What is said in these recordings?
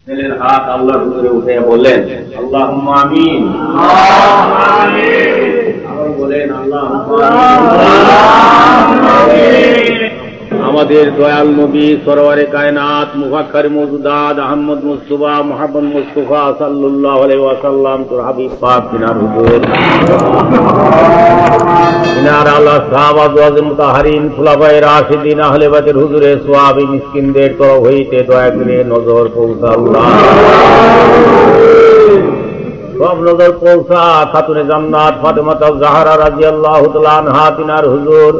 ছেলের হাত আল্লাহর হুজুরে উঠে বললেন আল্লাহুম্মা আমিন। আবার বলেন আল্লাহুম্মা আমিন। আমাদের দয়াল নবী সরওয়ারে কায়নাত মুফাক্কির মওজুদাত আহমদ মুস্তাফা মুহাম্মদ মুস্তাফা সাল্লাল্লাহু আলাইহি ওয়াসাল্লাম তোর হাবিব পাক তিনার হুজুর তিনার আল্লাহ সাহাবা ওয়াজ মুতাহারিন খুলাফায়ে রাশিদিন আহলে বাইতের হুজুরে সওয়াবি মিসকিনদের তরফ হইতে দয়া করে নজর পৌঁছা আল্লাহ সব নজর পৌঁছা খাতুনে জান্নাত ফাতেমা জাহরা রাদিয়াল্লাহু তাআলা আনহা তিনার হুজুর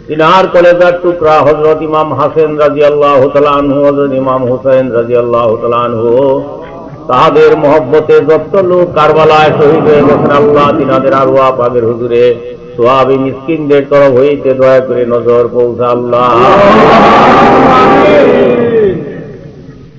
তিনার কলেজার টুকরা হযরত ইমাম হাসান রাদিয়াল্লাহু তাআলা আনহু হযরত ইমাম হুসাইন রাদিয়াল্লাহু তাআলা আনহু তাদের মহব্বতে যত লোক কারবালায় শহীদ হয়ে গেছেন আল্লাহ তিনাদের আরওয়াহ পাকের হুজুরে সওয়াবি মিসকিনদের তরফ হইতে দয়া করে নজর পৌঁছা আল্লাহ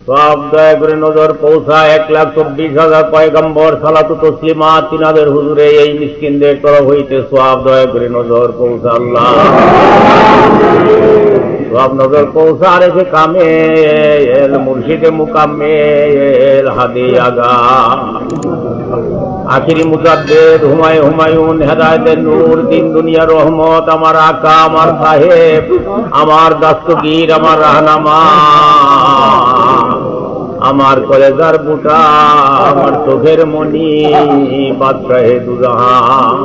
সব দয়া করে নজর পৌঁছা 1,24,000 পয়গম্বর সালাতু তসলিমাত তিনাদের হুজুরে এই মিসকিনদের তরফ হইতে সওয়াব দয়া করে নজর পৌঁছা আল্লাহ সব নজর পৌঁছা রেখে কামেল মুর্শিদে মুকাম্মেল হাদি আগা আখিরি মুজাদ্দেদ হুমায়ুন হেদায়েতের নূর দিন দুনিয়ার রহমত আমার আকা আমার সাহেব আমার দস্তগীর আমার রাহনামা আমার কলেজার বুটা আমার চোখের মনি বাদশাহে দুজাহান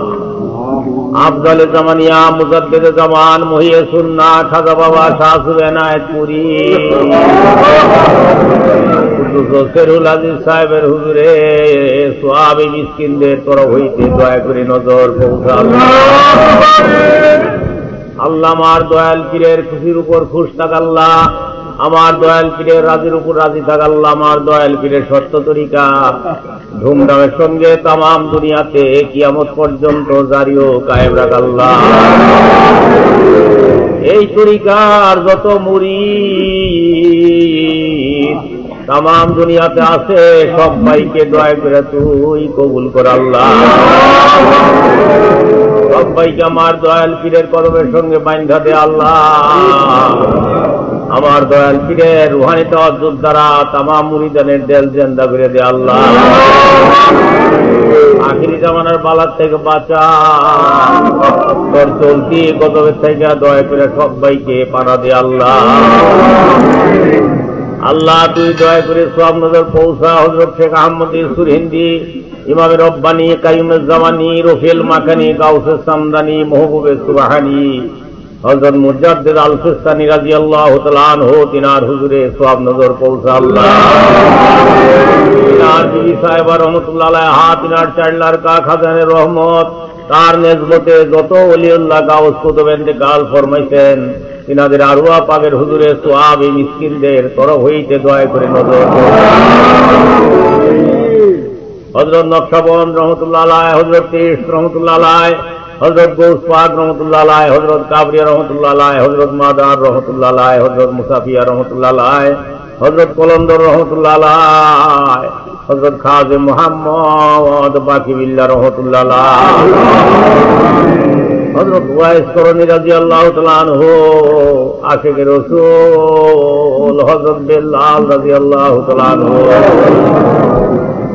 আফজালে জামানিয়া মুজাদ্দেদে জামান মহিয়ে সুন্নাহ খাজা বাবা শাহ সুবেনায়তপুরি কুদ্দুসেরুল আজিজ সাহেবের হুজুরে সওয়াবি মিসকিনদের তরফ হইতে দয়া করে নজর পৌঁছা আল্লাহ আমার দয়াল পীরের খুশির উপর খুশ থাক আল্লাহ আমার দয়াল পীরের রাজির উপর রাজি থাক আল্লাহ আমার দয়াল পীরের সত্য তরিকা ধুমধামের সঙ্গে তামাম দুনিয়াতে কিয়ামত পর্যন্ত জারি ও কায়েম রাখ আল্লাহ এই তরিকার যত মুরিদ তামাম দুনিয়াতে আছে সবাইকে দয়া করে তুই কবুল কর আল্লাহ সবাইকে আমার দয়াল পীরের কদমের সঙ্গে বাইন্ধা দে আল্লাহ আমার দয়াল পীরের রুহানি তাওয়াজ্জুদ দ্বারা তামাম মুরিদানের দিল জিন্দা করে দে আল্লাহ আখিরি জামানার বালার থেকে বাঁচা তোর চলতি কদমের থেকে দয়া করে সবাইকে পানা দে আল্লাহ আল্লাহ তুই দয়া করে সওয়াব নজর পৌঁছা হযরত শেখ আহমদ ইউসুফ হিন্দি ইমাম রব্বানী কাইয়ুমুজ জামানী রফিল মাকানি গাউসে সামদানি মাহবুবে সুবহানী হযরত মুজাদ্দিদ আল সিস্তানী রাদিয়াল্লাহু তাআলা আনহু তিনার হুজুরে সওয়াব নজর পৌঁছা আল্লাহ তিনার বিবি সাহেবা রহমাতুল্লাহ আলাইহা তিনার চাইল্লার কা খাজানে রহমত তার নেজবতে যত ওলিউল্লাহ গাউস কুতুব ইন্তেকাল ফরমাইছেন তিনাদের আরওয়াহ পাকের হুজুরে সওয়াবি মিসকিনদের তরফ হইতে দয়া করে নজর হযরত নকশবন্দ রহমাতুল্লাহ আলাইহি হযরত তিস রহমাতুল্লাহ আলাইহি হযরত গৌস পাক রহমাতুল্লাহ আলাইহি হযরত কাবরিয়া রহমাতুল্লাহ আলাইহি হযরত মাদার রহমাতুল্লাহ আলাইহি হযরত মুসাফিয়া রহমাতুল্লাহ আলাইহি হযরত কলন্দর রহমাতুল্লাহ আলাইহি হযরত খাজে মুহাম্মদ বাকি বিল্লাহ রহমাতুল্লাহ আলাইহি হযরত ওয়াইস করনী রাদিয়াল্লাহু তাআলা আনহু আশিকে রাসূল হযরত বেলাল রাদিয়াল্লাহু তাআলা আনহু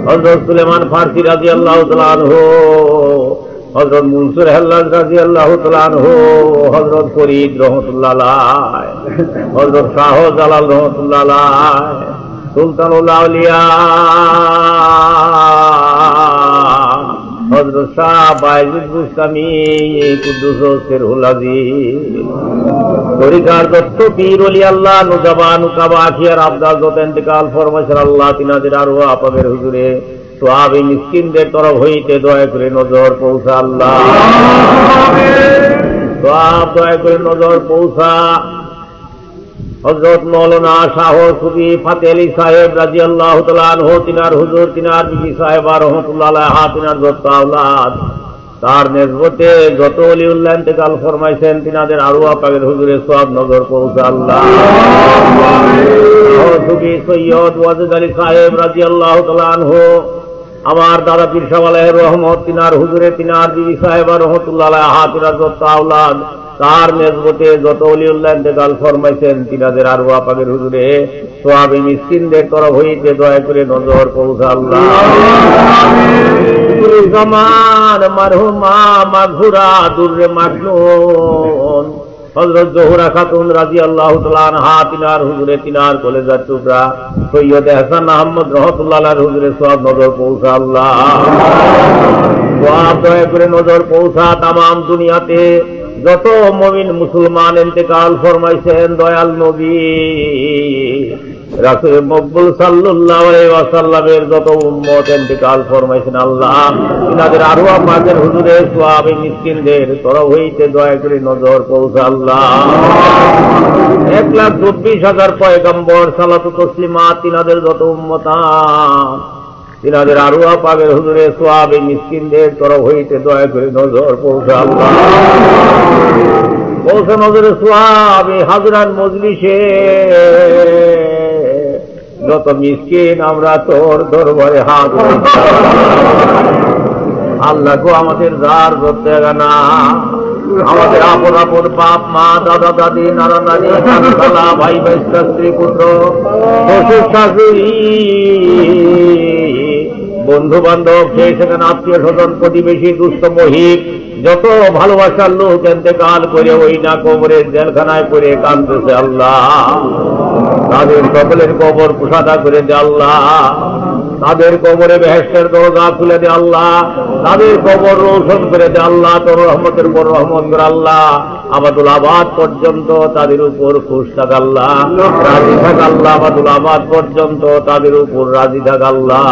হযরত সুলেমান ফারসি রাদিয়াল্লাহু তাআলা আনহু হযরত মুনসুর হাল্লাজ রাদিয়াল্লাহু তাআলা আনহু হযরত ফরিদ রাহমাতুল্লাহ আলাইহি হযরত শাহ জালাল রাহমাতুল্লাহ আলাইহি সুলতানুল আউলিয়া হযরত শাহ বাইজিদ বুস্তামি কুদ্দুসেরুল আজিজ তরিকার দত্ত পীর ওলি আল্লাহ নুজাবা নুকাবা আখিয়ার আবদাল যত ইন্তেকাল ফরমাইছেন আল্লাহ তিনাদের আরওয়াহ পাকের হুজুরে সওয়াবি মিসকিনদের তরফ হইতে দয়া করে নজর পৌঁছা আল্লাহ সওয়াব দয়া করে নজর পৌঁছা হযরত মাওলানা শাহ সুফি ফাতে আলী সাহেব রাদিয়াল্লাহু তাআলা আনহু তিনার হুজুর তিনার বিবি সাহেবা রাহমাতুল্লাহ আলাইহা তিনার যত আওলাদ তার নেসবতে যত ওলিউল্লাহ ইন্তেকাল ফরমাইছেন তিনাদের আরওয়াহ পাকের হুজুরে সওয়াব নজর পৌঁছা আল্লাহ সুফি সৈয়দ ওয়াজিদ আলী সাহেব রাদিয়াল্লাহু তাআলা আনহু আমার দাদা পীর সাহেব আলাইহির রহমত তিনার হুজুরে তিনার বিবি সাহেবা রাহমাতুল্লাহ আলাইহা তিনার যত আওলাদ তার নেসবতে যত ওলিউল্লাহ ইন্তেকাল ফরমাইছেন তিনাদের আরওয়াহ পাকের হুজুরে সওয়াবে মিসকিনদের তরফ হইতে দয়া করে নজর পৌঁছা আল্লাহ। জামান মারহুমা মাগফুরা দুররে মাকনুন হযরত জোহরা খাতুন রাদিয়াল্লাহু তাআলা আনহা তিনার হুজুরে তিনার কলেজার টুকরা সৈয়দ হাসান আহমদ রাহমাতুল্লাহ আলাইহির হুজুরে সওয়াব নজর পৌঁছা আল্লাহ। সওয়াব দয়া করে নজর পৌঁছা তামাম দুনিয়াতে যত মুমিন মুসলমান ইন্তেকাল ফরমাইছেন দয়াল নবী রাসূল মকবুল সাল্লাল্লাহু আলাইহি ওয়াসাল্লামের যত উম্মত ইন্তেকাল ফরমাইছেন আল্লাহ তিনাদের আরওয়াহ পাকের হুজুরে সওয়াবে মিসকিনদের তরফ হইতে দয়া করে নজর পৌঁছা আল্লাহ। 1,24,000 পয়গম্বর সালাত ও তাসলিমাত তিনাদের যত উম্মতান তিনাদের আরওয়াহ পাকের হুজুরে সওয়াবে মিসকিনদের তরফ হইতে দয়া করে নজর পৌঁছা আল্লাহ। পৌঁছা নজরে সওয়াবে হাজরান মজলিসে যত মিসকিন আমরা তোর দরবারে হাত আল্লাহ গো আমাদের যার ধরতে না আমাদের আপন আপন বাপ মা দাদা দাদি নানা নানি খালা ভাই ভাই স্ত্রী পুত্র শ্বশুর শাশুড়ি বন্ধু বান্ধব সেই সেখানে আত্মীয় স্বজন প্রতিবেশী দুস্থ মহিব যত ভালোবাসার লোক ইন্তেকাল করে ওই না কবরের জেলখানায় পড়ে কাঁদতেছে আল্লাহ তাদের সকলের কবর কুশাদা করে দে আল্লাহ। তাদের কবরে বেহেশতের দরজা খুলে দে আল্লাহ। তাদের কবর রোশন করে দে আল্লাহ। তোর রহমতের পর রহমত করে আল্লাহ। আবাদুল আবাদ পর্যন্ত তাদের উপর খুশ থাক আল্লাহ, রাজি থাক আল্লাহ। আবাদুল আবাদ পর্যন্ত তাদের উপর রাজি থাক আল্লাহ।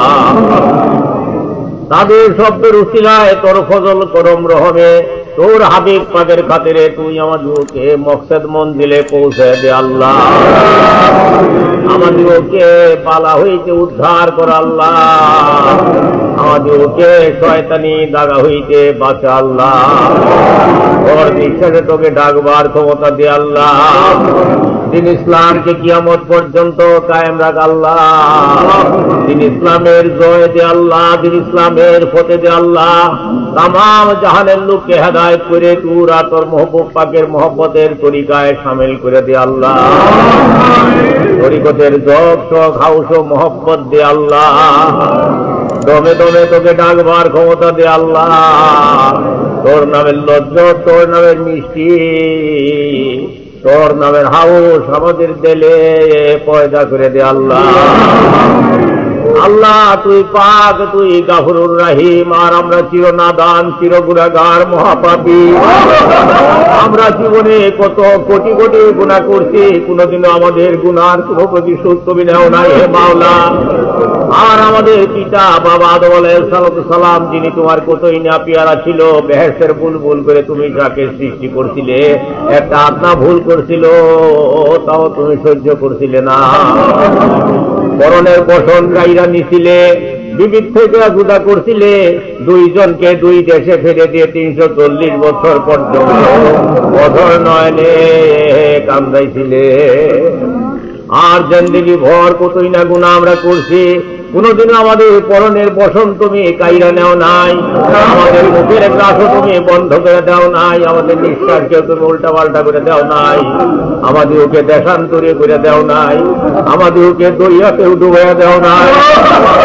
তাদের শব্দের উসিলায় তোর ফজল করম রহমে তোর হাবিব পাকের খাতিরে তুই আমাদেরকে মকসদ মঞ্জিলে পৌঁছে দে আল্লাহ। আমাদেরকে পালা হইতে উদ্ধার কর আল্লাহ। আমাদেরকে শয়তানি দাগা হইতে বাঁচা আল্লাহ। তোর বিশ্বাসে তোকে ডাকবার ক্ষমতা দে আল্লাহ। দিন ইসলামকে কিয়ামত পর্যন্ত কায়েম রাখ আল্লাহ। দিন ইসলামের জয় দে আল্লাহ। দিন ইসলামের ফতে দে আল্লাহ। তামাম জাহানের লোককে হেদায়েত করে তুরা তোর মহবুব পাকের মহব্বতের তরিকায় শামিল করে দে আল্লাহ। তরিকতের জগ শখ হাউস ও মহব্বত দে আল্লাহ। দমে দমে তোকে ডাকবার ক্ষমতা দে আল্লাহ। তোর নামের লজ্জ তোর নামের মিষ্টি তোর নামের হাউস আমাদের দিলে পয়দা করে দে আল্লাহ। আল্লাহ তুই পাক, তুই গাফুরুর রহিম, আর আমরা চির নাদান চির গুনাহগার মহাপাপী। আমরা জীবনে কত কোটি কোটি গুনাহ করছি, কোনদিনও আমাদের গুনার কোনো প্রতিশোধ তুমি নেও নাই হে মাওলা। আর আমাদের পিতা বাবা আদম আলাইহিস সালাম যিনি তোমার কতই না পেয়ারা ছিল, বেহেশতের বুলবুল করে তুমি যাকে সৃষ্টি করছিলে, একটা আত্মা ভুল করছিল তাও তুমি সহ্য করছিলে না। মরণের বসন গাইরা নিছিলে, বিবিধ থেকে জুদা করছিলে, দুইজনকে দুই দেশে ফেলে দিয়ে 340 বছর পর্যন্ত বছর নয়নে কান্দাইছিলে। আর জিন্দেগি ভর কতই না গুনাহ আমরা করছি, কোনদিন আমাদের পরনের বসন তুমি কাইরা নেও নাই, আমাদের মুখের গ্রাসও তুমি বন্ধ করে দাও নাই, আমাদের নিঃশ্বাসকে তুমি উল্টা পাল্টা করে দাও নাই, আমাদেরকে দেশান্তরে করে দাও নাই, আমাদেরকে দরিয়াতেও ডুবাইয়া দাও নাই,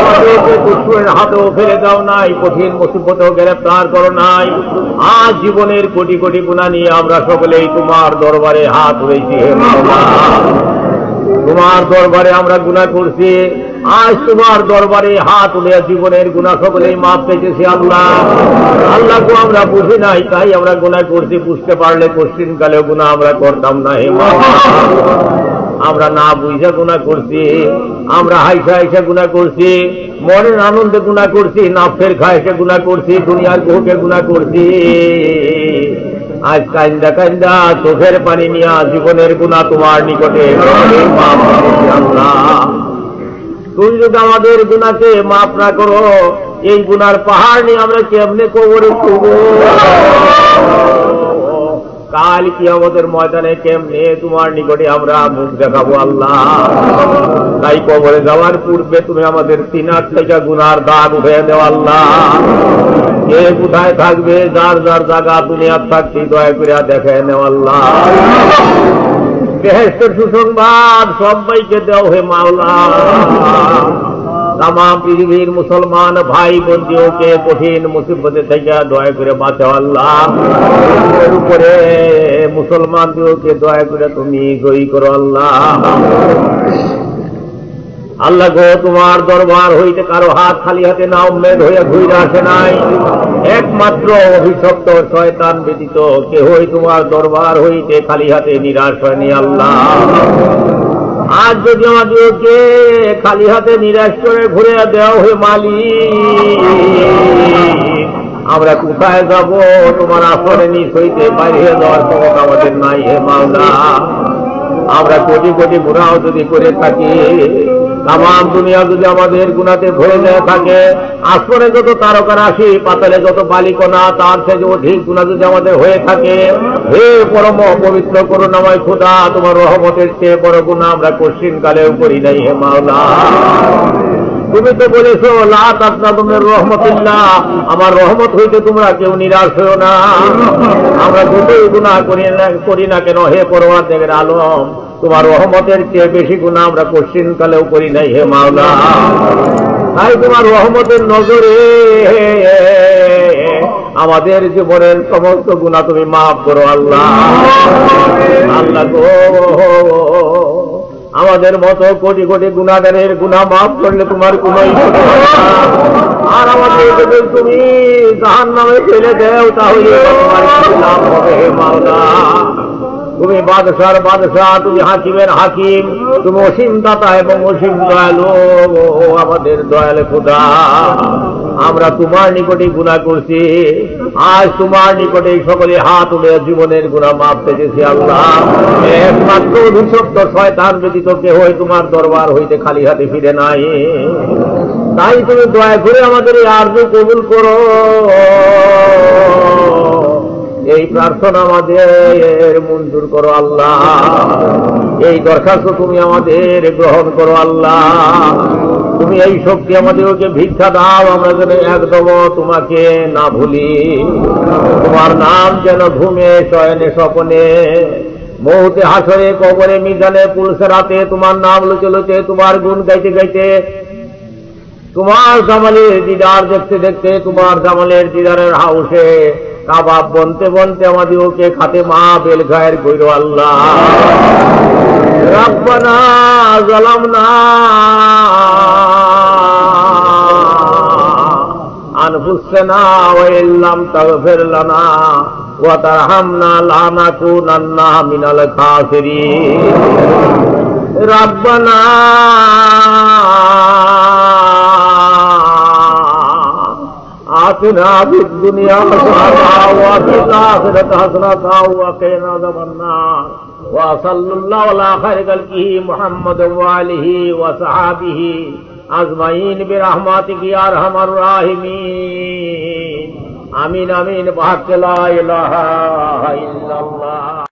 আমাদেরকে দুশমনের হাতেও ফেলে দাও নাই, কঠিন মুসিবতেও গ্রেফতার করো নাই। আজ জীবনের কোটি কোটি গুনাহ নিয়ে আমরা সকলেই তোমার দরবারে হাত ধরেছি হে মাওলা। তোমার দরবারে আমরা গুনাহ করছি, আজ তোমার দরবারে হাত তুলে জীবনের গুনাহ সকলেই মাফ পেয়েছি আল্লাহ। আল্লাহ গো আমরা বুঝি নাই তাই আমরা গুনাহ করছি, বুঝতে পারলে কোশ্চিন কালেও গুনাহ আমরা করতাম না হে মাওলা। আমরা না বুঝা গুনাহ করছি, আমরা হাইসা হাইসা গুনাহ করছি, মনের আনন্দে গুনাহ করছি, নাফসের খায়েশে গুনাহ করছি, দুনিয়ার ভোগে গুনাহ করছি। আজ কান্দা কান্দা চোখের পানি নিয়া জীবনের গুনাহ তোমার নিকটে আল্লাহ। তুমি যদি আমাদের গুনাহকে মাফ না করো, এই গুনার পাহাড় নিয়ে আমরা কেমনে কবরে শুবো? কাল কিয়ামতের ময়দানে কেমনে তোমার নিকটে আমরা মুখ দেখাবো আল্লাহ। তাই কবরে যাওয়ার পূর্বে তুমি আমাদের সিনার থেকে গুনার দাগ উঠে দেও আল্লাহ। কে কোথায় থাকবে, যার যার জায়গা দুনিয়ার থাকতে দয়া করে দেখে নেও আল্লাহ। বেহেশতের সুসংবাদ সবাইকে দেও হে মাওলা। তাম পৃথিবীর মুসলমান ভাই বন্ধুকে কঠিন মুসিবতে থেকে দয়া করে বাঁচাও আল্লাহ। এর উপরে মুসলমানদেরকে দয়া করে তুমি জয়ী করো আল্লাহ। আল্লাহ গো, তোমার দরবার হইতে কারো হাত খালি হাতে না উম্মেদ হইয়া ঘুরে আসে নাই। একমাত্র অভিশপ্ত শয়তান ব্যতীত কেহই তোমার দরবার হইতে খালি হাতে নিরাশ হয়নি আল্লাহ। আজ যদি আমাদেরকে খালি হাতে নিরাশ করে ঘুরে দেওয়া হে মালিক, আমরা কোথায় যাব? তোমার আসরে নিচ হইতে বাইরে যাওয়ার ক্ষমতা আমাদের নাই হে মাওলা। আমরা কোটি কোটি গুনাহ যদি করে থাকি, তাম দুনিয়া যদি আমাদের গুনাতে ভরে যায় থাকে, আসরে যত তারকা রাশি, পাতালে যত বালিকণা, তার থেকে অধিক গুনাহ যদি আমাদের হয়ে থাকে, হে পরম পবিত্র করুণাময় খোদা, তোমার রহমতের চেয়ে বড় গুনাহ আমরা কঠিন কালেও করি নাই হে মাওলা। তুমি তো বলেছো লা তাকনাতু মির রাহমাতিল্লাহ, আমার রহমত হইতে তোমরা কেউ নিরাশ হও না। আমরা যতই গুনাহ করি না কেন হে পরওয়ারদিগার আলম, তোমার রহমতের চেয়ে বেশি গুনাহ আমরা কঠিন কালেও করি নাই হে মাওলা। তাই তোমার রহমতের নজরে আমাদের জীবনের সমস্ত গুনাহ তুমি মাফ করো আল্লাহ। আল্লাহ গো, আমাদের মতো কোটি কোটি গুনাহগারের গুনাহ মাফ করলে তোমার কোনো আর আমাদের যদি তুমি জাহান্নামে ফেলে দেও তাহলে তোমার কি লাভ হবে হে মাওলা। তুমি বাদশার বাদশাহ, তুমি হাকিমের হাকিম, তুমি অসীম দাতা এবং অসীম দয়ালু। আমাদের দয়ালে খোদা, আমরা তোমার নিকটে গুনাহ করছি, আজ তোমার নিকটে সকলে হাত উঠে জীবনের গুনাহ মাফ পেয়েছি আল্লাহ। একমাত্র অভিশপ্ত শয়তান ব্যতীত কেহ তোমার দরবার হইতে খালি হাতে ফিরে নাই। তাই তুমি দয়া করে আমাদের এই আরজু কবুল করো। এই প্রার্থনা আমাদের মঞ্জুর করো আল্লাহ। এই দরখাস্ত তুমি আমাদের গ্রহণ করো আল্লাহ। তুমি এই শক্তি আমাদেরকে ভিক্ষা দাও, আমরা যেন একদম তোমাকে না ভুলি। তোমার নাম যেন ঘুমে শয়নে স্বপনে, মৌতে হাসরে কবরে মিজানে পুলসে রাতে তোমার নাম লুচে লুচে, তোমার গুণ গাইতে গাইতে, তোমার জামালের দিদার দেখতে দেখতে, তোমার জামালের দিদারের হাউসে কাবাব বনতে বনতে আমাদেরকে খাতে মা বেল গায়ের কইরো আল্লাহ। রব্বানা যালামনা আনফুসানা ওয়া ইল্লাম তাগফির লানা ওয়া তারহামনা লানাকুনান্না মিনাল খাসিরিন। রব্বানা آتنا في الدنيا حسنة وفي الآخرة حسنة وقنا عذاب النار وصلى الله على خير خلقه محمد وآله وصحابه أجمعين برحمتك يا أرحم الراحمين آمين آمين بحق لا إله إلا الله.